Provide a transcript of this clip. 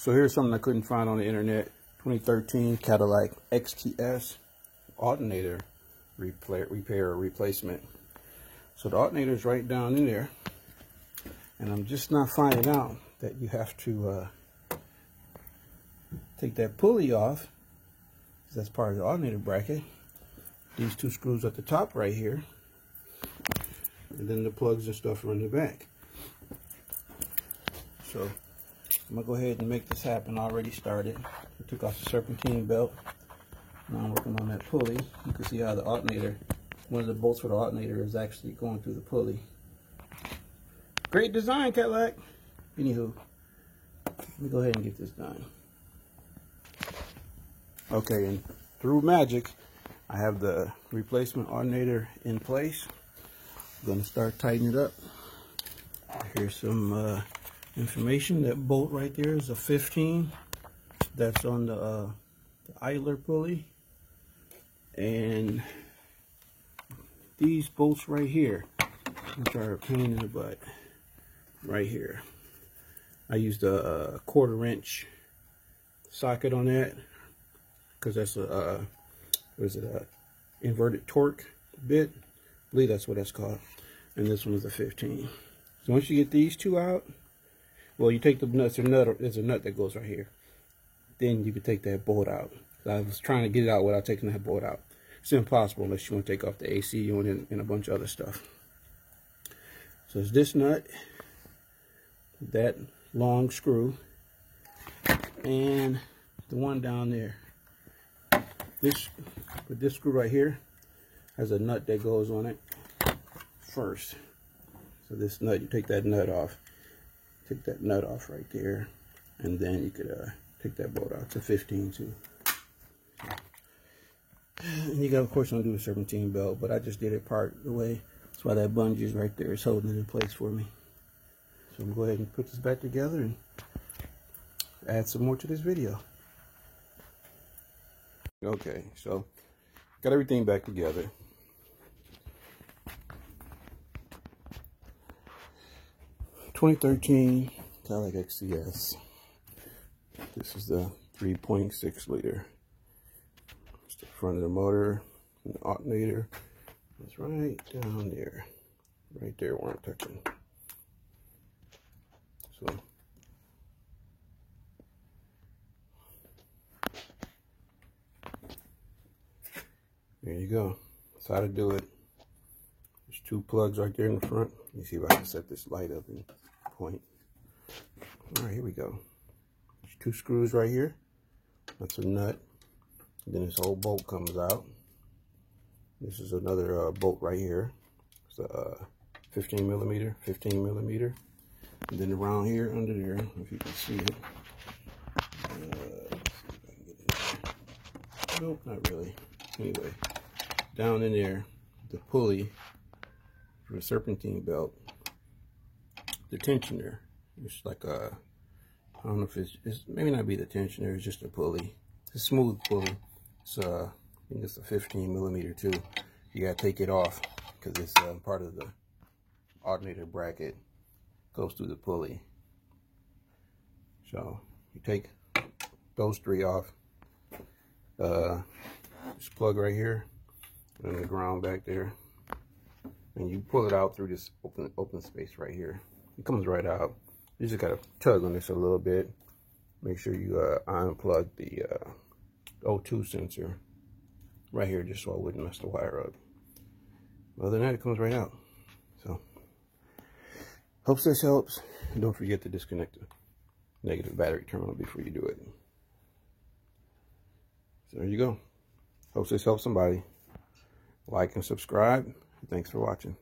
So here's something I couldn't find on the internet. 2013 Cadillac XTS alternator repair or replacement. So the alternator is right down in there, and I'm just not finding out that you have to take that pulley off, because that's part of the alternator bracket. These two screws at the top right here, and then the plugs and stuff are in the back. So I'm gonna go ahead and make this happen. I already started. I took off the serpentine belt. Now I'm working on that pulley. You can see how the alternator, one of the bolts for the alternator is actually going through the pulley. Great design, Cadillac. Anywho, let me go ahead and get this done. Okay, and through magic, I have the replacement alternator in place. I'm gonna start tightening it up. Here's some information. That bolt right there is a 15. That's on the idler pulley. And these bolts right here, which are a pain in the butt, right here. I used a 1/4 inch socket on that, because that's a inverted torque bit. I believe that's what that's called. And this one is a 15. So once you get these two out, well, you take the nuts. There's a nut that goes right here. Then you can take that bolt out. I was trying to get it out without taking that bolt out. It's impossible unless you want to take off the AC unit and a bunch of other stuff. So it's this nut, that long screw, and the one down there. This screw right here has a nut that goes on it first. So this nut, you take that nut off. Take that nut off right there, and then you could take that bolt out. It's a 15 too. And you got, of course, undo a serpentine belt, but I just did it part of the way. That's why that bungee is right there. It's holding it in place for me. So I'm going to go ahead and put this back together and add some more to this video. Okay, so got everything back together. '13 Cadillac XTS. This is the 3.6 liter. It's the front of the motor, and the alternator. It's right down there. Right there where I'm touching. So there you go. That's how to do it. There's two plugs right there in the front. Let me see if I can set this light up and point. All right, here we go. There's two screws right here. That's a nut. And then this whole bolt comes out. This is another bolt right here. It's a 15 millimeter. And then around here, under there, if you can see it. Nope, not really. Anyway, down in there, the pulley for the serpentine belt, the tensioner. It's like a, I don't know if it's maybe not be the tensioner, it's just a pulley. It's a smooth pulley. It's I think it's a 15 millimeter too. You gotta take it off because it's part of the alternator bracket. Goes through the pulley. So you take those three off. This plug right here and the ground back there, and you pull it out through this open space right here. It comes right out. You just gotta tug on this a little bit. Make sure you unplug the O2 sensor right here, just so I wouldn't mess the wire up. Other than that, it comes right out. So hope this helps. And don't forget to disconnect the negative battery terminal before you do it. So there you go. Hope this helps somebody. Like and subscribe. Thanks for watching.